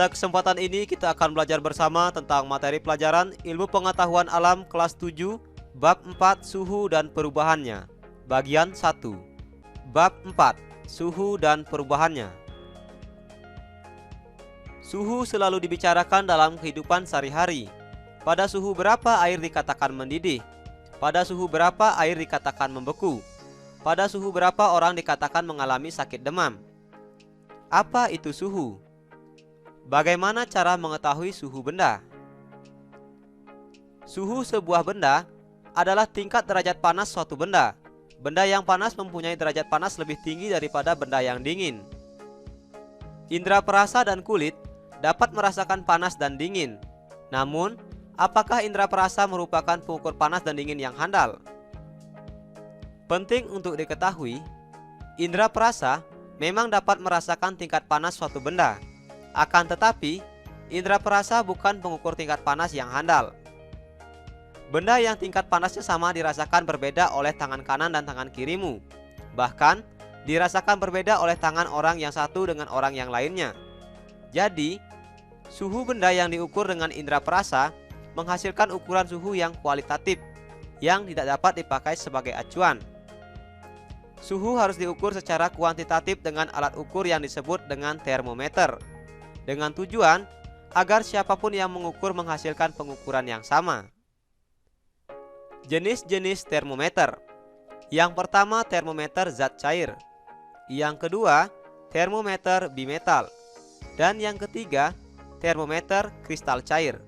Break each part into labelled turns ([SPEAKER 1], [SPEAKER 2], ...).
[SPEAKER 1] Pada kesempatan ini kita akan belajar bersama tentang materi pelajaran Ilmu Pengetahuan Alam kelas 7, bab 4 Suhu dan Perubahannya. Bagian 1. Bab 4 Suhu dan Perubahannya. Suhu selalu dibicarakan dalam kehidupan sehari-hari. Pada suhu berapa air dikatakan mendidih? Pada suhu berapa air dikatakan membeku? Pada suhu berapa orang dikatakan mengalami sakit demam? Apa itu suhu? Bagaimana cara mengetahui suhu benda? Suhu sebuah benda adalah tingkat derajat panas suatu benda. Benda yang panas mempunyai derajat panas lebih tinggi daripada benda yang dingin. Indra perasa dan kulit dapat merasakan panas dan dingin. Namun, apakah indra perasa merupakan pengukur panas dan dingin yang handal? Penting untuk diketahui, indra perasa memang dapat merasakan tingkat panas suatu benda. Akan tetapi, indra perasa bukan pengukur tingkat panas yang handal. Benda yang tingkat panasnya sama dirasakan berbeda oleh tangan kanan dan tangan kirimu. Bahkan, dirasakan berbeda oleh tangan orang yang satu dengan orang yang lainnya. Jadi, suhu benda yang diukur dengan indra perasa menghasilkan ukuran suhu yang kualitatif, yang tidak dapat dipakai sebagai acuan. Suhu harus diukur secara kuantitatif dengan alat ukur yang disebut dengan termometer, dengan tujuan agar siapapun yang mengukur menghasilkan pengukuran yang sama. Jenis-jenis termometer. Yang pertama, termometer zat cair. Yang kedua, termometer bimetal. Dan yang ketiga, termometer kristal cair.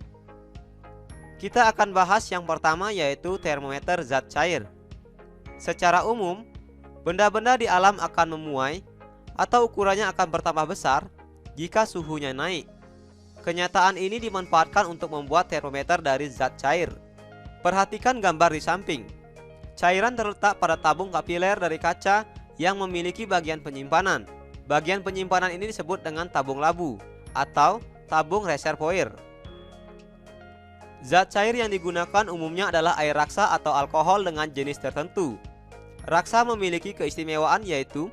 [SPEAKER 1] Kita akan bahas yang pertama, yaitu termometer zat cair. Secara umum, benda-benda di alam akan memuai atau ukurannya akan bertambah besar jika suhunya naik. Kenyataan ini dimanfaatkan untuk membuat termometer dari zat cair. Perhatikan gambar di samping. Cairan terletak pada tabung kapiler dari kaca yang memiliki bagian penyimpanan. Bagian penyimpanan ini disebut dengan tabung labu atau tabung reservoir. Zat cair yang digunakan umumnya adalah air raksa atau alkohol dengan jenis tertentu. Raksa memiliki keistimewaan yaitu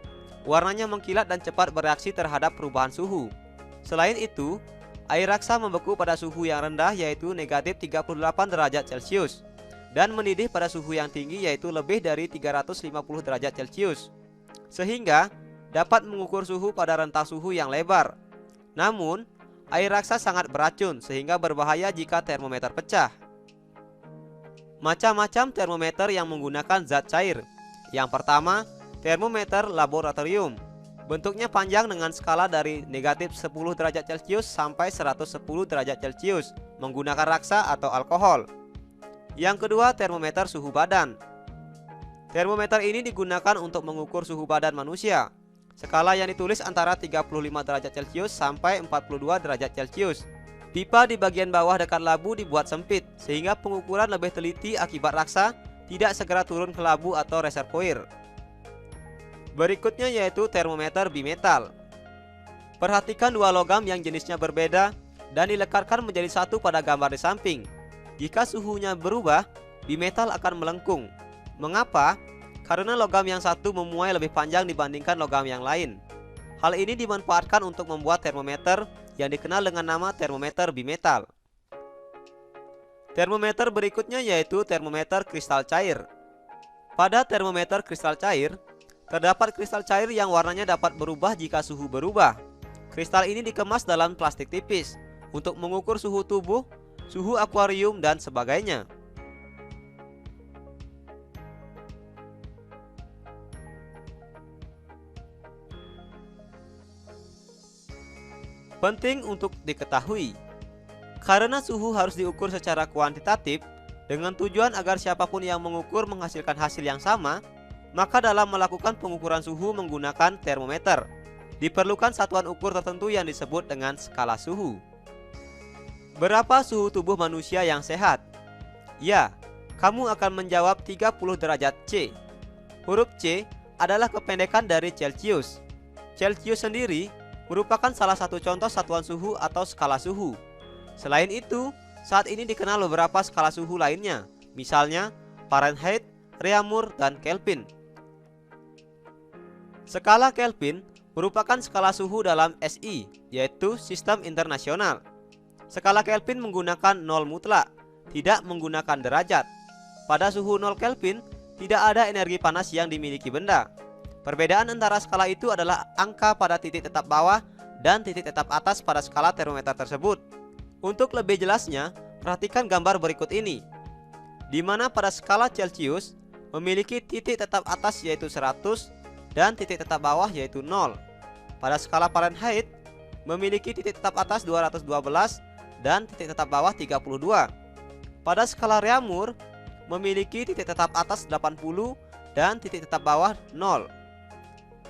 [SPEAKER 1] warnanya mengkilat dan cepat bereaksi terhadap perubahan suhu. Selain itu, air raksa membeku pada suhu yang rendah yaitu negatif 38 derajat Celcius dan mendidih pada suhu yang tinggi yaitu lebih dari 350 derajat Celcius, sehingga dapat mengukur suhu pada rentang suhu yang lebar. Namun, air raksa sangat beracun sehingga berbahaya jika termometer pecah. Macam-macam termometer yang menggunakan zat cair. Yang pertama, termometer laboratorium. Bentuknya panjang dengan skala dari negatif 10 derajat Celcius sampai 110 derajat Celcius menggunakan raksa atau alkohol. Yang kedua, termometer suhu badan. Termometer ini digunakan untuk mengukur suhu badan manusia. Skala yang ditulis antara 35 derajat Celcius sampai 42 derajat Celcius. Pipa di bagian bawah dekat labu dibuat sempit sehingga pengukuran lebih teliti akibat raksa tidak segera turun ke labu atau reservoir. Berikutnya yaitu termometer bimetal. Perhatikan dua logam yang jenisnya berbeda dan dilekatkan menjadi satu pada gambar di samping. Jika suhunya berubah, bimetal akan melengkung. Mengapa? Karena logam yang satu memuai lebih panjang dibandingkan logam yang lain. Hal ini dimanfaatkan untuk membuat termometer yang dikenal dengan nama termometer bimetal. Termometer berikutnya yaitu termometer kristal cair. Pada termometer kristal cair, terdapat kristal cair yang warnanya dapat berubah jika suhu berubah. Kristal ini dikemas dalam plastik tipis untuk mengukur suhu tubuh, suhu akuarium, dan sebagainya. Penting untuk diketahui, karena suhu harus diukur secara kuantitatif dengan tujuan agar siapapun yang mengukur menghasilkan hasil yang sama, maka dalam melakukan pengukuran suhu menggunakan termometer, diperlukan satuan ukur tertentu yang disebut dengan skala suhu. Berapa suhu tubuh manusia yang sehat? Ya, kamu akan menjawab 30 derajat C. Huruf C adalah kependekan dari Celcius. Celcius sendiri merupakan salah satu contoh satuan suhu atau skala suhu. Selain itu, saat ini dikenal beberapa skala suhu lainnya, misalnya Fahrenheit, Reaumur, dan Kelvin. Skala Kelvin merupakan skala suhu dalam SI, yaitu Sistem Internasional. Skala Kelvin menggunakan 0 mutlak, tidak menggunakan derajat. Pada suhu 0 Kelvin, tidak ada energi panas yang dimiliki benda. Perbedaan antara skala itu adalah angka pada titik tetap bawah dan titik tetap atas pada skala termometer tersebut. Untuk lebih jelasnya, perhatikan gambar berikut ini, di mana pada skala Celcius memiliki titik tetap atas yaitu 100 dan titik tetap bawah yaitu 0. Pada skala Fahrenheit memiliki titik tetap atas 212 dan titik tetap bawah 32. Pada skala Reaumur memiliki titik tetap atas 80 dan titik tetap bawah 0.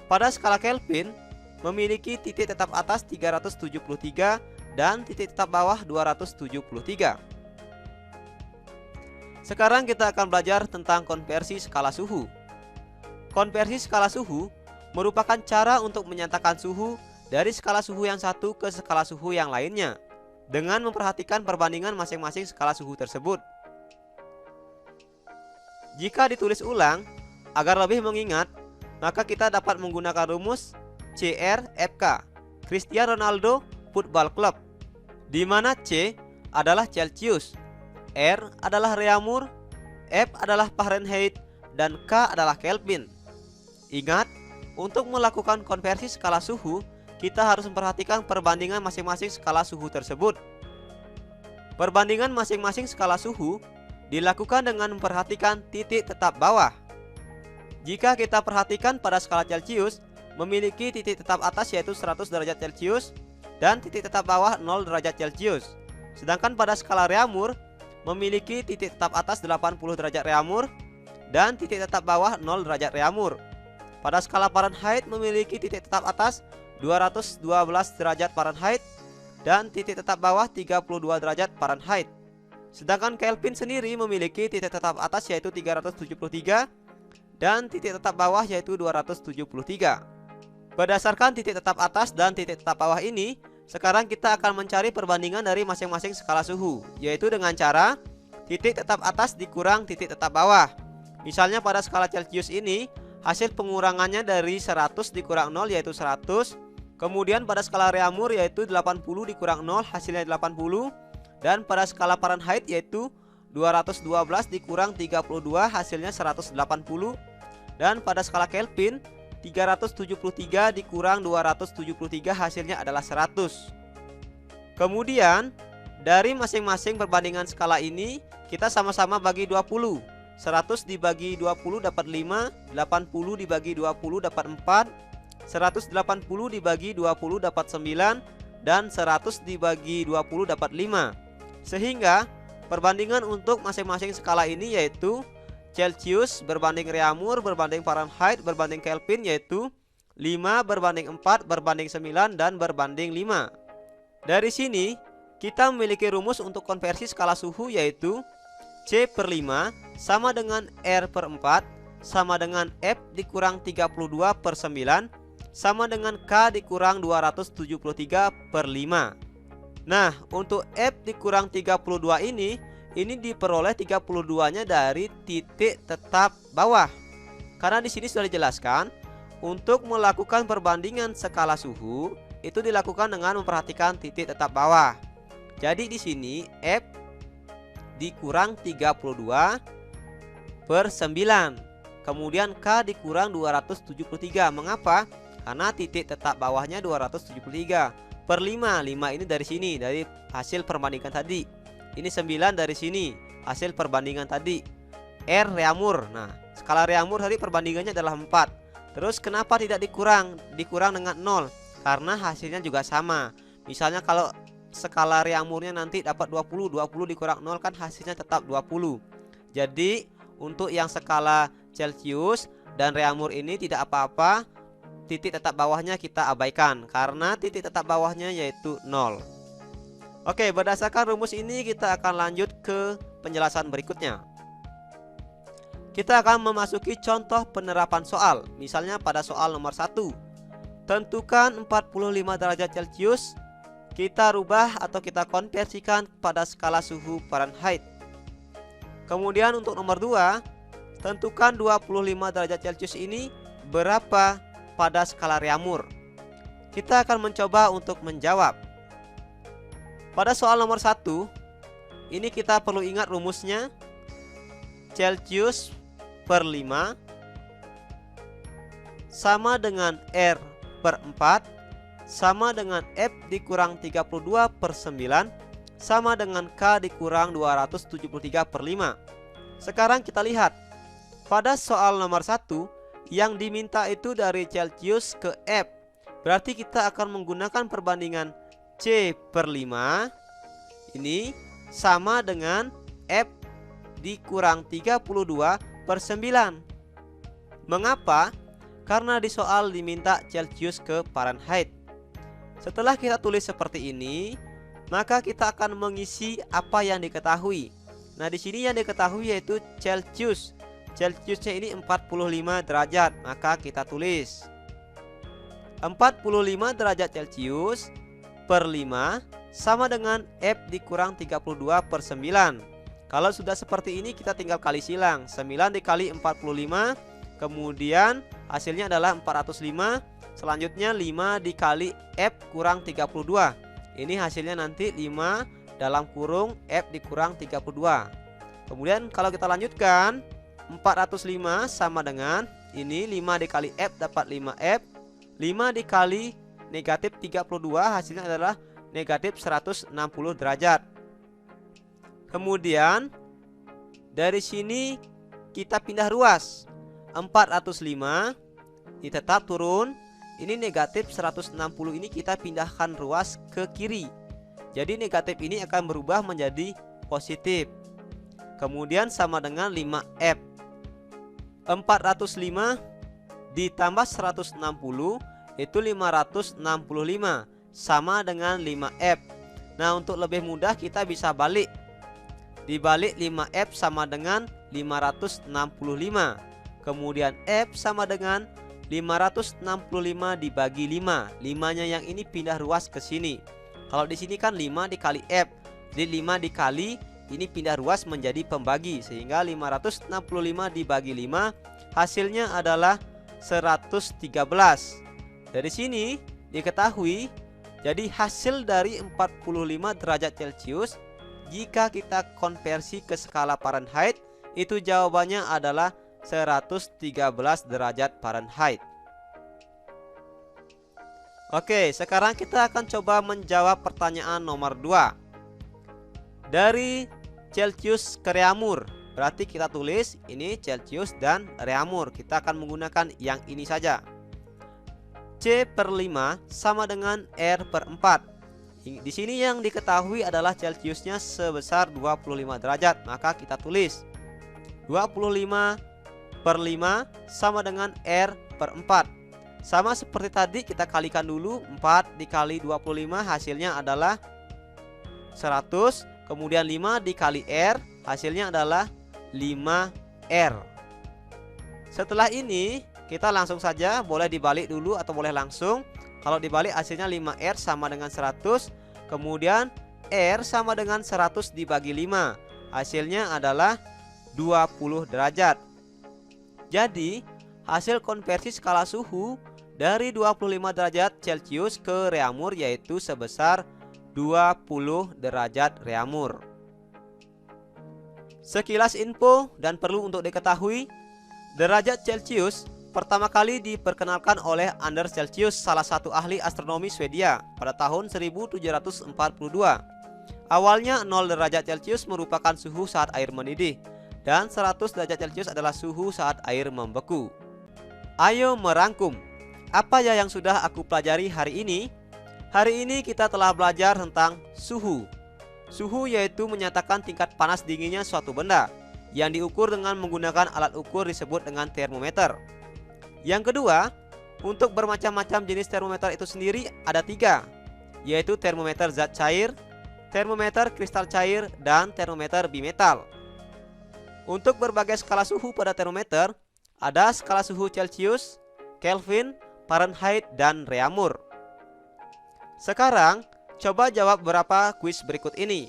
[SPEAKER 1] Pada skala Kelvin memiliki titik tetap atas 373 dan titik tetap bawah 273. Sekarang kita akan belajar tentang konversi skala suhu. Konversi skala suhu merupakan cara untuk menyatakan suhu dari skala suhu yang satu ke skala suhu yang lainnya dengan memperhatikan perbandingan masing-masing skala suhu tersebut. Jika ditulis ulang agar lebih mengingat, maka kita dapat menggunakan rumus CRFK, Cristiano Ronaldo Football Club, di mana C adalah Celcius, R adalah Reaumur, F adalah Fahrenheit, dan K adalah Kelvin. Ingat, untuk melakukan konversi skala suhu, kita harus memperhatikan perbandingan masing-masing skala suhu tersebut. Perbandingan masing-masing skala suhu dilakukan dengan memperhatikan titik tetap bawah. Jika kita perhatikan pada skala Celcius memiliki titik tetap atas yaitu 100 derajat Celcius dan titik tetap bawah 0 derajat Celcius. Sedangkan pada skala Reaumur memiliki titik tetap atas 80 derajat Reaumur dan titik tetap bawah 0 derajat Reaumur. Pada skala Fahrenheit memiliki titik tetap atas 212 derajat Fahrenheit dan titik tetap bawah 32 derajat Fahrenheit. Sedangkan Kelvin sendiri memiliki titik tetap atas yaitu 373 dan titik tetap bawah yaitu 273. Berdasarkan titik tetap atas dan titik tetap bawah ini, sekarang kita akan mencari perbandingan dari masing-masing skala suhu, yaitu dengan cara titik tetap atas dikurang titik tetap bawah. Misalnya pada skala Celcius ini, hasil pengurangannya dari 100 dikurang 0 yaitu 100. Kemudian pada skala Reaumur yaitu 80 dikurang 0 hasilnya 80. Dan pada skala Fahrenheit yaitu 212 dikurang 32 hasilnya 180. Dan pada skala Kelvin 373 dikurang 273 hasilnya adalah 100. Kemudian dari masing-masing perbandingan skala ini kita sama-sama bagi 20. 100 dibagi 20 dapat 5, 80 dibagi 20 dapat 4, 180 dibagi 20 dapat 9, dan 100 dibagi 20 dapat 5. Sehingga perbandingan untuk masing-masing skala ini yaitu Celcius berbanding Reaumur berbanding Fahrenheit berbanding Kelvin yaitu 5 berbanding 4 berbanding 9 dan berbanding 5. Dari sini kita memiliki rumus untuk konversi skala suhu yaitu C per 5 sama dengan R per 4 sama dengan F dikurang 32 per 9 sama dengan K dikurang 273 per 5. Nah, untuk F dikurang 32 ini diperoleh 32-nya dari titik tetap bawah. Karena di sini sudah dijelaskan, untuk melakukan perbandingan skala suhu itu dilakukan dengan memperhatikan titik tetap bawah. Jadi di sini F dikurang 32 per 9. Kemudian K dikurang 273. Mengapa? Karena titik tetap bawahnya 273 per 5. 5 ini dari sini, dari hasil perbandingan tadi. Ini 9 dari sini, hasil perbandingan tadi. R Reaumur. Nah, skala Reaumur tadi perbandingannya adalah 4. Terus kenapa tidak dikurang? Dikurang dengan 0. Karena hasilnya juga sama. Misalnya kalau skala Reaumurnya nanti dapat 20 dikurang 0 kan hasilnya tetap 20. Jadi untuk yang skala Celcius dan Reaumur ini tidak apa-apa, titik tetap bawahnya kita abaikan karena titik tetap bawahnya yaitu 0. Oke, berdasarkan rumus ini kita akan lanjut ke penjelasan berikutnya. Kita akan memasuki contoh penerapan soal. Misalnya pada soal nomor 1, tentukan 45 derajat Celcius. Kita rubah atau kita konversikan pada skala suhu Fahrenheit. Kemudian untuk nomor 2, tentukan 25 derajat Celcius ini berapa pada skala Reaumur. Kita akan mencoba untuk menjawab. Pada soal nomor 1, ini kita perlu ingat rumusnya. Celcius per 5 sama dengan R per 4 sama dengan F dikurang 32 per 9 sama dengan K dikurang 273 per 5. Sekarang kita lihat. Pada soal nomor 1, yang diminta itu dari Celcius ke F. Berarti kita akan menggunakan perbandingan C per 5 ini sama dengan F dikurang 32 per 9. Mengapa? Karena di soal diminta Celcius ke Fahrenheit. Setelah kita tulis seperti ini, maka kita akan mengisi apa yang diketahui. Nah, di sini yang diketahui yaitu Celcius. Celciusnya ini 45 derajat, maka kita tulis 45 derajat Celcius per 5 sama dengan F dikurang 32 per 9. Kalau sudah seperti ini kita tinggal kali silang. 9 dikali 45, kemudian hasilnya adalah 405. Selanjutnya 5 dikali F kurang 32. Ini hasilnya nanti 5 dalam kurung F dikurang 32. Kemudian kalau kita lanjutkan, 405 sama dengan ini 5 dikali F dapat 5F. 5 dikali negatif 32 hasilnya adalah negatif 160 derajat. Kemudian dari sini kita pindah ruas. 405 ini tetap turun. Ini negatif 160 ini kita pindahkan ruas ke kiri. Jadi negatif ini akan berubah menjadi positif. Kemudian sama dengan 5F. 405 ditambah 160 itu 565 sama dengan 5F. Nah, untuk lebih mudah kita bisa balik. Dibalik 5F sama dengan 565. Kemudian F sama dengan 565 dibagi 5. 5-nya yang ini pindah ruas ke sini. Kalau di sini kan 5 dikali F. Jadi 5 dikali ini pindah ruas menjadi pembagi, sehingga 565 dibagi 5 hasilnya adalah 113. Dari sini diketahui, jadi hasil dari 45 derajat Celcius jika kita konversi ke skala Fahrenheit, itu jawabannya adalah 113 derajat Fahrenheit. Oke, sekarang kita akan coba menjawab pertanyaan nomor 2. Dari Celcius ke Reaumur, berarti kita tulis ini Celcius dan Reaumur. Kita akan menggunakan yang ini saja. C per 5 sama dengan R per 4. Di sini yang diketahui adalah Celciusnya sebesar 25 derajat, maka kita tulis 25 per 5 sama dengan R per 4. Sama seperti tadi, kita kalikan dulu. 4 dikali 25 hasilnya adalah 100. Kemudian 5 dikali R hasilnya adalah 5R. Setelah ini kita langsung saja, boleh dibalik dulu atau boleh langsung. Kalau dibalik hasilnya 5R sama dengan 100. Kemudian R sama dengan 100 dibagi 5. Hasilnya adalah 20 derajat. Jadi hasil konversi skala suhu dari 25 derajat Celcius ke Reaumur yaitu sebesar 20 derajat Reaumur. Sekilas info dan perlu untuk diketahui, derajat Celcius pertama kali diperkenalkan oleh Anders Celsius, salah satu ahli astronomi Swedia, pada tahun 1742. Awalnya 0 derajat Celcius merupakan suhu saat air mendidih, dan 100 derajat Celcius adalah suhu saat air membeku. Ayo merangkum, apa ya yang sudah aku pelajari hari ini? Hari ini kita telah belajar tentang suhu. Suhu yaitu menyatakan tingkat panas dinginnya suatu benda, yang diukur dengan menggunakan alat ukur disebut dengan termometer. Yang kedua, untuk bermacam-macam jenis termometer itu sendiri ada 3, yaitu termometer zat cair, termometer kristal cair, dan termometer bimetal. Untuk berbagai skala suhu pada termometer, ada skala suhu Celcius, Kelvin, Fahrenheit, dan Reaumur. Sekarang, coba jawab beberapa kuis berikut ini.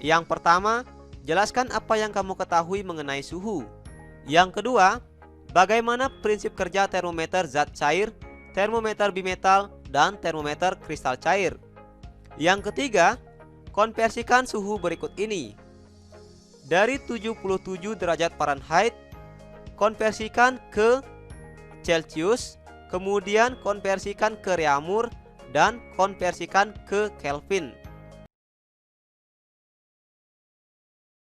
[SPEAKER 1] Yang pertama, jelaskan apa yang kamu ketahui mengenai suhu. Yang kedua, bagaimana prinsip kerja termometer zat cair, termometer bimetal, dan termometer kristal cair. Yang ketiga, konversikan suhu berikut ini. Dari 77 derajat Fahrenheit, konversikan ke Celcius, kemudian konversikan ke Reaumur, dan konversikan ke Kelvin.